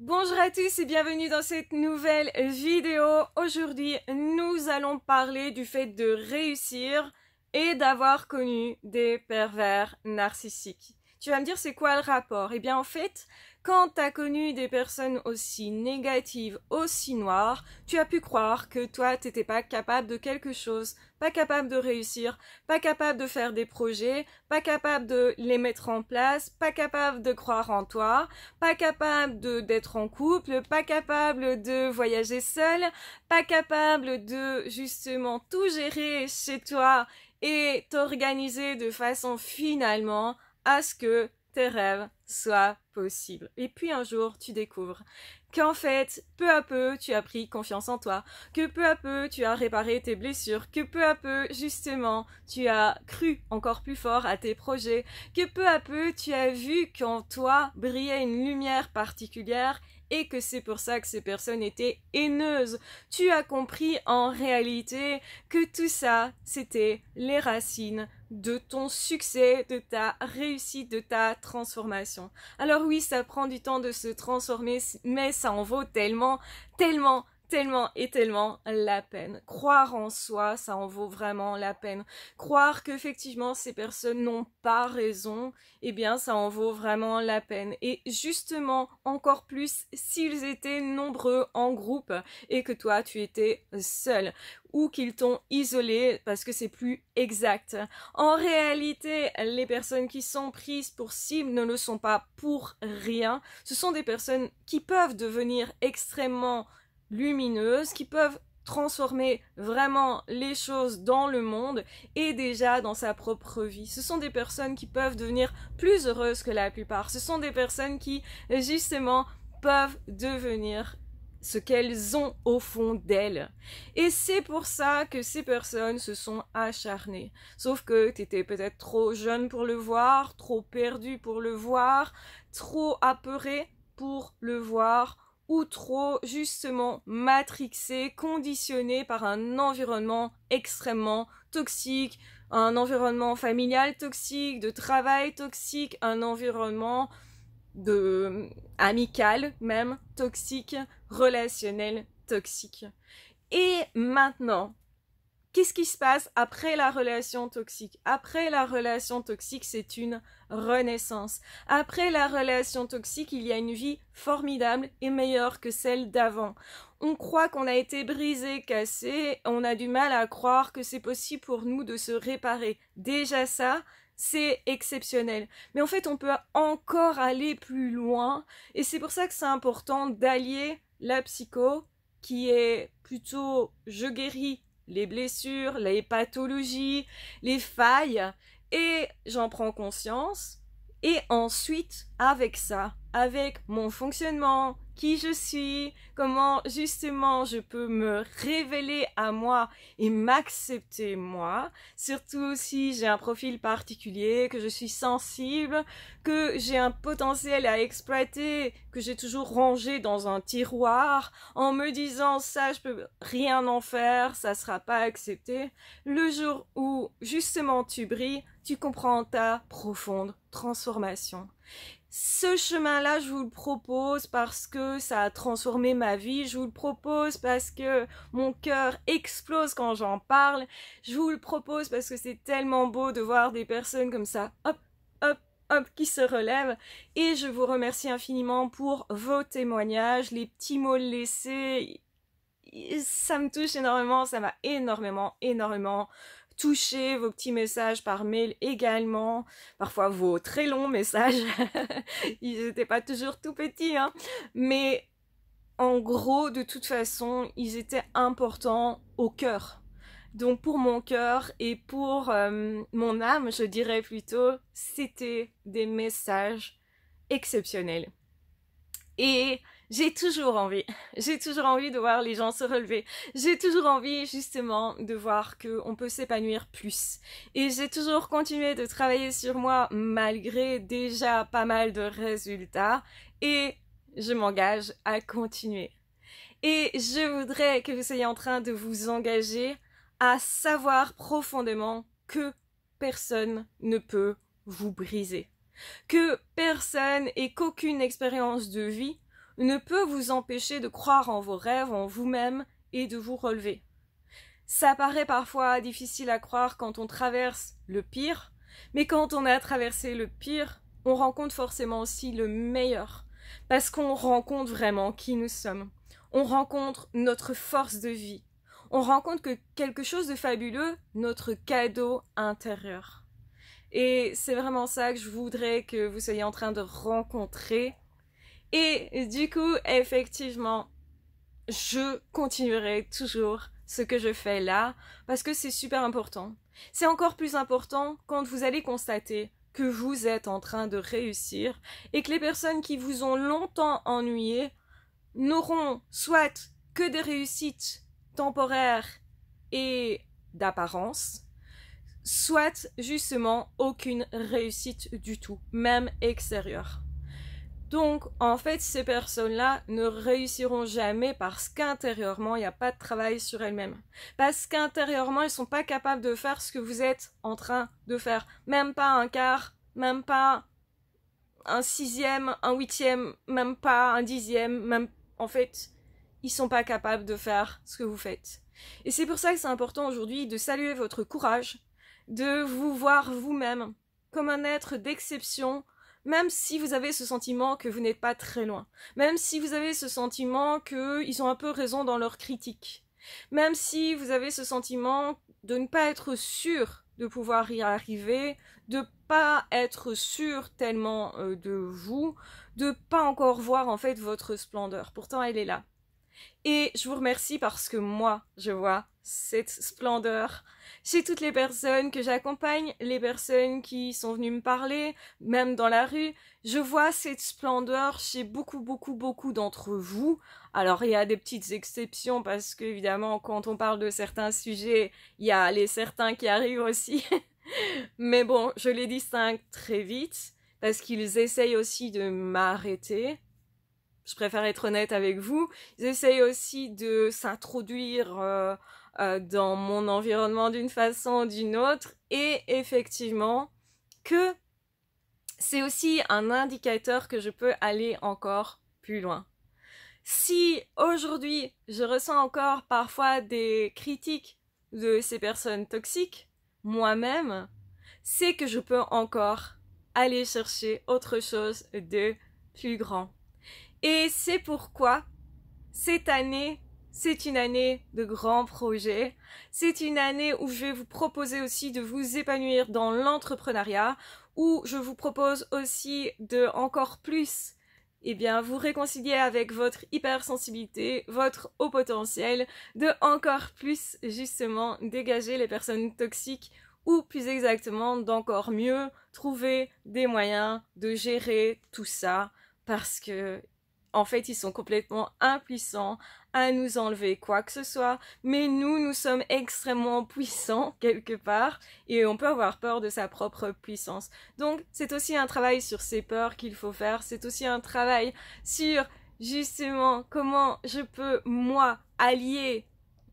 Bonjour à tous et bienvenue dans cette nouvelle vidéo. Aujourd'hui, nous allons parler du fait de réussir et d'avoir connu des pervers narcissiques. Tu vas me dire c'est quoi le rapport? Eh bien en fait, quand tu as connu des personnes aussi négatives, aussi noires, tu as pu croire que toi t'étais pas capable de quelque chose, pas capable de réussir, pas capable de faire des projets, pas capable de les mettre en place, pas capable de croire en toi, pas capable d'être en couple, pas capable de voyager seul, pas capable de justement tout gérer chez toi et t'organiser de façon finalement à ce que tes rêves soient possibles. Et puis un jour, tu découvres qu'en fait, peu à peu, tu as pris confiance en toi, que peu à peu, tu as réparé tes blessures, que peu à peu, justement, tu as cru encore plus fort à tes projets, que peu à peu, tu as vu qu'en toi brillait une lumière particulière et que c'est pour ça que ces personnes étaient haineuses. Tu as compris en réalité que tout ça, c'était les racines de ton succès, de ta réussite, de ta transformation. Alors oui, ça prend du temps de se transformer, mais ça en vaut tellement, tellement, tellement et tellement la peine. Croire en soi, ça en vaut vraiment la peine. Croire qu'effectivement ces personnes n'ont pas raison, eh bien ça en vaut vraiment la peine. Et justement, encore plus s'ils étaient nombreux en groupe et que toi tu étais seul ou qu'ils t'ont isolé parce que c'est plus exact. En réalité, les personnes qui sont prises pour cible ne le sont pas pour rien. Ce sont des personnes qui peuvent devenir extrêmement lumineuses, qui peuvent transformer vraiment les choses dans le monde et déjà dans sa propre vie. Ce sont des personnes qui peuvent devenir plus heureuses que la plupart. Ce sont des personnes qui, justement, peuvent devenir ce qu'elles ont au fond d'elles. Et c'est pour ça que ces personnes se sont acharnées. Sauf que t'étais peut-être trop jeune pour le voir, trop perdu pour le voir, trop apeuré pour le voir, ou trop justement matrixé, conditionné par un environnement extrêmement toxique, un environnement familial toxique, de travail toxique, un environnement amical même toxique, relationnel toxique. Et maintenant, qu'est-ce qui se passe après la relation toxique? Après la relation toxique, c'est une renaissance. Après la relation toxique, il y a une vie formidable et meilleure que celle d'avant. On croit qu'on a été brisé, cassé, on a du mal à croire que c'est possible pour nous de se réparer. Déjà ça, c'est exceptionnel. Mais en fait, on peut encore aller plus loin et c'est pour ça que c'est important d'allier la psycho qui est plutôt je guéris les blessures, les pathologies, les failles et j'en prends conscience et ensuite avec ça, avec mon fonctionnement, qui je suis, comment justement je peux me révéler à moi et m'accepter moi, surtout si j'ai un profil particulier, que je suis sensible, que j'ai un potentiel à exploiter, que j'ai toujours rangé dans un tiroir, en me disant ça je peux rien en faire, ça sera pas accepté. Le jour où justement tu brilles, tu comprends ta profonde transformation. Ce chemin-là, je vous le propose parce que ça a transformé ma vie, je vous le propose parce que mon cœur explose quand j'en parle, je vous le propose parce que c'est tellement beau de voir des personnes comme ça, hop, hop, hop, qui se relèvent, et je vous remercie infiniment pour vos témoignages, les petits mots laissés, ça me touche énormément, ça m'a énormément touché, vos petits messages par mail également, parfois vos très longs messages, ils n'étaient pas toujours tout petits, hein, mais en gros, de toute façon, ils étaient importants au cœur. Donc pour mon cœur et pour mon âme, je dirais plutôt, c'était des messages exceptionnels. Et j'ai toujours envie de voir les gens se relever. J'ai toujours envie justement de voir qu'on peut s'épanouir plus. Et j'ai toujours continué de travailler sur moi malgré déjà pas mal de résultats. Et je m'engage à continuer. Et je voudrais que vous soyez en train de vous engager à savoir profondément que personne ne peut vous briser. Que personne et qu'aucune expérience de vie ne peut vous empêcher de croire en vos rêves, en vous-même et de vous relever. Ça paraît parfois difficile à croire quand on traverse le pire, mais quand on a traversé le pire, on rencontre forcément aussi le meilleur, parce qu'on rencontre vraiment qui nous sommes. On rencontre notre force de vie. On rencontre que quelque chose de fabuleux, notre cadeau intérieur. Et c'est vraiment ça que je voudrais que vous soyez en train de rencontrer. Et du coup, effectivement, je continuerai toujours ce que je fais là, parce que c'est super important. C'est encore plus important quand vous allez constater que vous êtes en train de réussir et que les personnes qui vous ont longtemps ennuyé n'auront soit que des réussites temporaires et d'apparence, soit justement aucune réussite du tout, même extérieure. Donc, en fait, ces personnes-là ne réussiront jamais parce qu'intérieurement, il n'y a pas de travail sur elles-mêmes. Parce qu'intérieurement, elles ne sont pas capables de faire ce que vous êtes en train de faire. Même pas un quart, même pas un sixième, un huitième, même pas un dixième, même... En fait, ils ne sont pas capables de faire ce que vous faites. Et c'est pour ça que c'est important aujourd'hui de saluer votre courage, de vous voir vous-même comme un être d'exception, même si vous avez ce sentiment que vous n'êtes pas très loin, même si vous avez ce sentiment qu'ils ont un peu raison dans leur critique, même si vous avez ce sentiment de ne pas être sûr de pouvoir y arriver, de pas être sûr tellement de vous, de pas encore voir en fait votre splendeur. Pourtant, elle est là. Et je vous remercie parce que moi, je vois cette splendeur chez toutes les personnes que j'accompagne, les personnes qui sont venues me parler, même dans la rue. Je vois cette splendeur chez beaucoup d'entre vous. Alors, il y a des petites exceptions parce qu'évidemment, quand on parle de certains sujets, il y a les certains qui arrivent aussi. Mais bon, je les distingue très vite parce qu'ils essayent aussi de m'arrêter. Je préfère être honnête avec vous. Ils essayent aussi de s'introduire dans mon environnement d'une façon ou d'une autre. Et effectivement, que c'est aussi un indicateur que je peux aller encore plus loin. Si aujourd'hui, je ressens encore parfois des critiques de ces personnes toxiques, moi-même, c'est que je peux encore aller chercher autre chose de plus grand. Et c'est pourquoi cette année, c'est une année de grands projets. C'est une année où je vais vous proposer aussi de vous épanouir dans l'entrepreneuriat, où je vous propose aussi de encore plus vous réconcilier avec votre hypersensibilité, votre haut potentiel, de encore plus justement dégager les personnes toxiques ou plus exactement d'encore mieux trouver des moyens de gérer tout ça parce que en fait, ils sont complètement impuissants à nous enlever quoi que ce soit, mais nous sommes extrêmement puissants quelque part, et on peut avoir peur de sa propre puissance. Donc, c'est aussi un travail sur ces peurs qu'il faut faire, c'est aussi un travail sur, justement, comment je peux, moi, allier,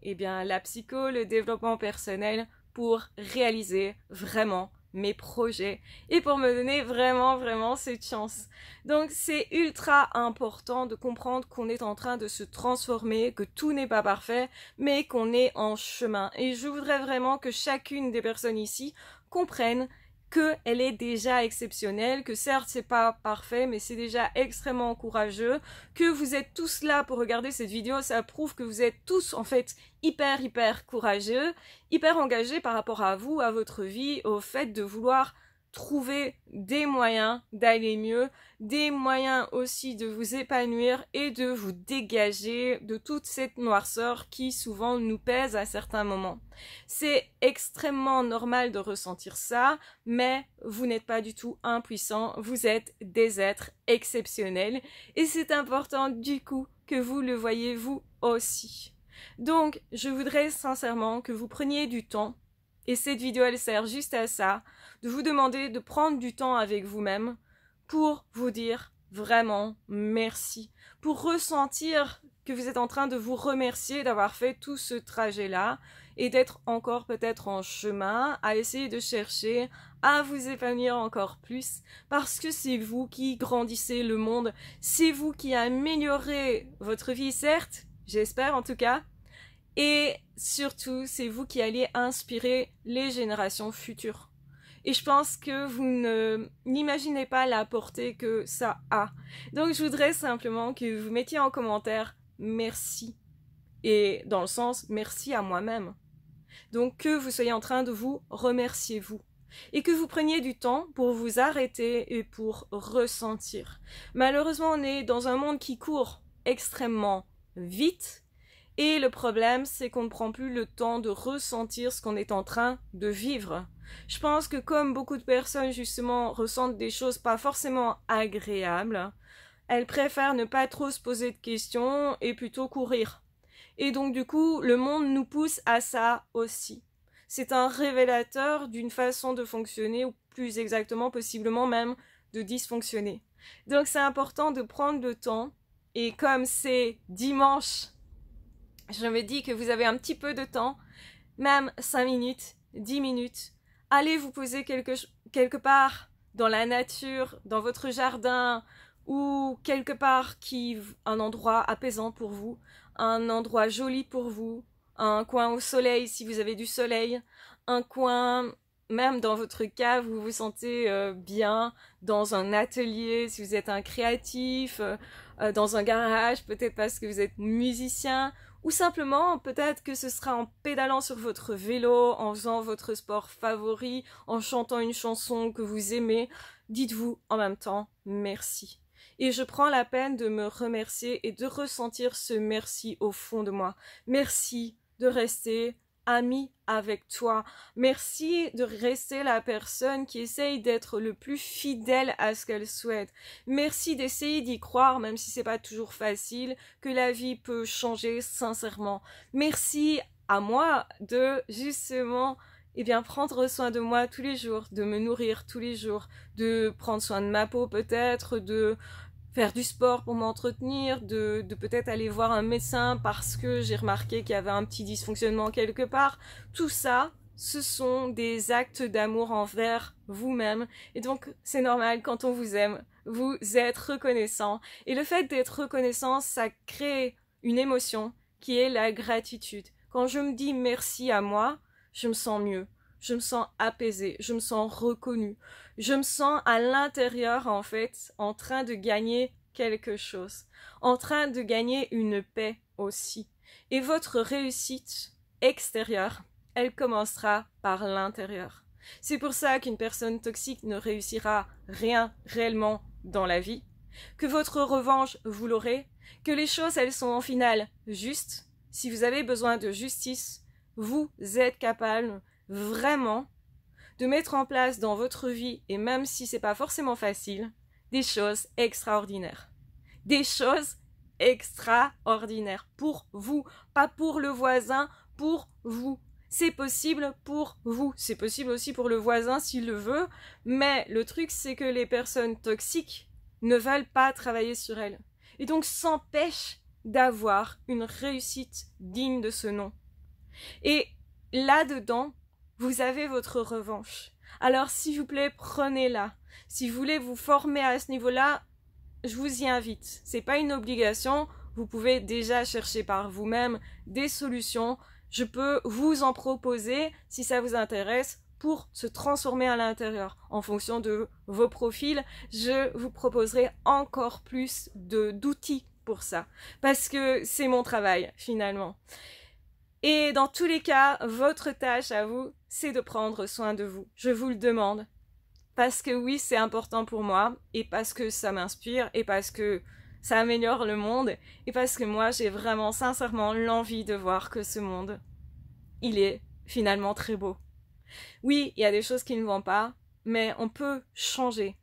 la psycho, le développement personnel, pour réaliser vraiment mes projets et pour me donner vraiment cette chance. Donc c'est ultra important de comprendre qu'on est en train de se transformer, que tout n'est pas parfait, mais qu'on est en chemin. Et je voudrais vraiment que chacune des personnes ici comprenne qu'elle est déjà exceptionnelle, que certes c'est pas parfait, mais c'est déjà extrêmement courageux, que vous êtes tous là pour regarder cette vidéo, ça prouve que vous êtes tous en fait hyper courageux, hyper engagés par rapport à vous, à votre vie, au fait de vouloir trouver des moyens d'aller mieux, des moyens aussi de vous épanouir et de vous dégager de toute cette noirceur qui souvent nous pèse à certains moments. C'est extrêmement normal de ressentir ça, mais vous n'êtes pas du tout impuissants, vous êtes des êtres exceptionnels et c'est important du coup que vous le voyez vous aussi. Donc, je voudrais sincèrement que vous preniez du temps, et cette vidéo elle sert juste à ça, de vous demander de prendre du temps avec vous-même pour vous dire vraiment merci, pour ressentir que vous êtes en train de vous remercier d'avoir fait tout ce trajet-là et d'être encore peut-être en chemin à essayer de chercher à vous épanouir encore plus parce que c'est vous qui grandissez le monde, c'est vous qui améliorez votre vie, certes, j'espère en tout cas, et surtout c'est vous qui allez inspirer les générations futures. Et je pense que vous n'imaginez pas la portée que ça a. Donc je voudrais simplement que vous mettiez en commentaire merci. Et dans le sens merci à moi-même. Donc que vous soyez en train de vous remercier vous. Et que vous preniez du temps pour vous arrêter et pour ressentir. Malheureusement, on est dans un monde qui court extrêmement vite. Et le problème, c'est qu'on ne prend plus le temps de ressentir ce qu'on est en train de vivre. Je pense que comme beaucoup de personnes, justement, ressentent des choses pas forcément agréables, elles préfèrent ne pas trop se poser de questions et plutôt courir. Et donc, du coup, le monde nous pousse à ça aussi. C'est un révélateur d'une façon de fonctionner, ou plus exactement, possiblement même, de dysfonctionner. Donc, c'est important de prendre le temps. Et comme c'est dimanche, je me dis que vous avez un petit peu de temps, même 5 minutes, 10 minutes, allez vous poser quelque part dans la nature, dans votre jardin, ou quelque part un endroit apaisant pour vous, un endroit joli pour vous, un coin au soleil si vous avez du soleil, un coin même dans votre cave où vous vous sentez bien, dans un atelier si vous êtes un créatif, dans un garage peut-être parce que vous êtes musicien, ou simplement peut-être que ce sera en pédalant sur votre vélo, en faisant votre sport favori, en chantant une chanson que vous aimez. Dites-vous en même temps merci. Et je prends la peine de me remercier et de ressentir ce merci au fond de moi. Merci de rester ami avec toi. Merci de rester la personne qui essaye d'être le plus fidèle à ce qu'elle souhaite. Merci d'essayer d'y croire, même si c'est pas toujours facile, que la vie peut changer sincèrement. Merci à moi de justement prendre soin de moi tous les jours, de me nourrir tous les jours, de prendre soin de ma peau peut-être, de faire du sport pour m'entretenir, de peut-être aller voir un médecin parce que j'ai remarqué qu'il y avait un petit dysfonctionnement quelque part. Tout ça, ce sont des actes d'amour envers vous-même. Et donc, c'est normal, quand on vous aime, vous êtes reconnaissant. Et le fait d'être reconnaissant, ça crée une émotion qui est la gratitude. Quand je me dis merci à moi, je me sens mieux. Je me sens apaisée, je me sens reconnue, je me sens à l'intérieur en fait en train de gagner quelque chose, en train de gagner une paix aussi. Et votre réussite extérieure, elle commencera par l'intérieur. C'est pour ça qu'une personne toxique ne réussira rien réellement dans la vie, que votre revanche vous l'aurez, que les choses elles sont en finale justes. Si vous avez besoin de justice, vous êtes capable vraiment de mettre en place dans votre vie, et même si c'est pas forcément facile, des choses extraordinaires. Des choses extraordinaires pour vous, pas pour le voisin, pour vous. C'est possible pour vous, c'est possible aussi pour le voisin s'il le veut, mais le truc c'est que les personnes toxiques ne veulent pas travailler sur elles, et donc s'empêchent d'avoir une réussite digne de ce nom. Et là-dedans, vous avez votre revanche. Alors, s'il vous plaît, prenez-la. Si vous voulez vous former à ce niveau-là, je vous y invite. C'est pas une obligation. Vous pouvez déjà chercher par vous-même des solutions. Je peux vous en proposer, si ça vous intéresse, pour se transformer à l'intérieur. En fonction de vos profils, je vous proposerai encore plus d'outils pour ça. Parce que c'est mon travail, finalement. Et dans tous les cas, votre tâche à vous, c'est de prendre soin de vous. Je vous le demande. Parce que oui, c'est important pour moi, et parce que ça m'inspire, et parce que ça améliore le monde, et parce que moi, j'ai vraiment sincèrement l'envie de voir que ce monde, il est finalement très beau. Oui, il y a des choses qui ne vont pas, mais on peut changer.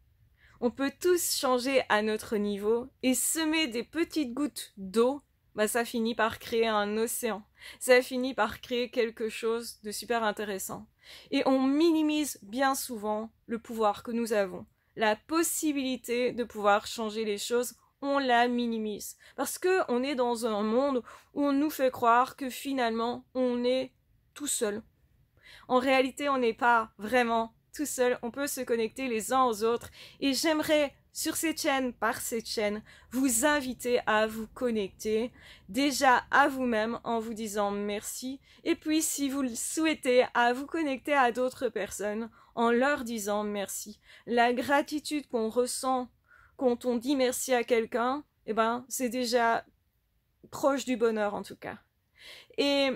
On peut tous changer à notre niveau, et semer des petites gouttes d'eau, ça finit par créer un océan. Ça finit par créer quelque chose de super intéressant. Et on minimise bien souvent le pouvoir que nous avons. La possibilité de pouvoir changer les choses, on la minimise. Parce que on est dans un monde où on nous fait croire que finalement, on est tout seul. En réalité, on n'est pas vraiment tout seul, on peut se connecter les uns aux autres. Et j'aimerais, sur cette chaîne, par cette chaîne, vous inviter à vous connecter déjà à vous-même en vous disant merci. Et puis, si vous le souhaitez, à vous connecter à d'autres personnes en leur disant merci. La gratitude qu'on ressent quand on dit merci à quelqu'un, eh ben, c'est déjà proche du bonheur en tout cas. Et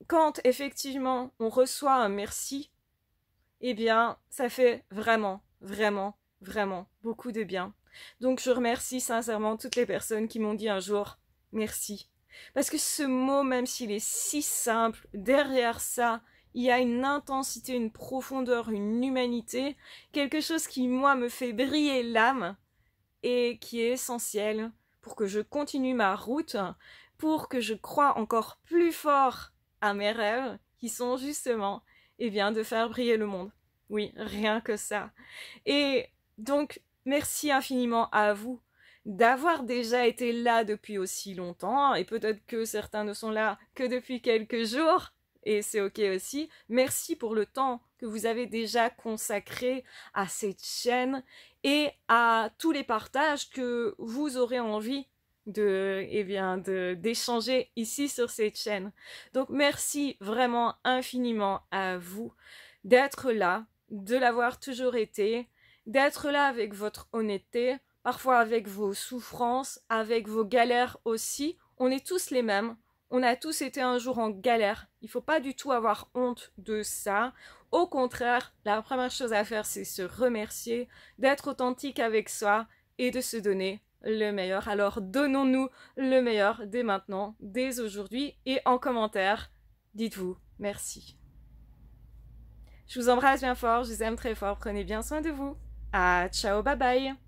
quand effectivement on reçoit un merci, eh bien, ça fait vraiment, vraiment, vraiment beaucoup de bien. Donc, je remercie sincèrement toutes les personnes qui m'ont dit un jour merci. Parce que ce mot, même s'il est si simple, derrière ça, il y a une intensité, une profondeur, une humanité, quelque chose qui, moi, me fait briller l'âme et qui est essentiel pour que je continue ma route, pour que je croie encore plus fort à mes rêves, qui sont justement, eh bien, de faire briller le monde. Oui, rien que ça. Et donc, merci infiniment à vous d'avoir déjà été là depuis aussi longtemps, et peut-être que certains ne sont là que depuis quelques jours, et c'est ok aussi. Merci pour le temps que vous avez déjà consacré à cette chaîne et à tous les partages que vous aurez envie d'échanger ici sur cette chaîne. Donc merci vraiment infiniment à vous d'être là, de l'avoir toujours été, d'être là avec votre honnêteté, parfois avec vos souffrances, avec vos galères aussi. On est tous les mêmes. On a tous été un jour en galère. Il ne faut pas du tout avoir honte de ça. Au contraire, la première chose à faire, c'est se remercier, d'être authentique avec soi et de se donner le meilleur. Alors donnons-nous le meilleur dès maintenant, dès aujourd'hui, et en commentaire, dites-vous merci. Je vous embrasse bien fort, je vous aime très fort, prenez bien soin de vous. Ah, ciao, bye bye.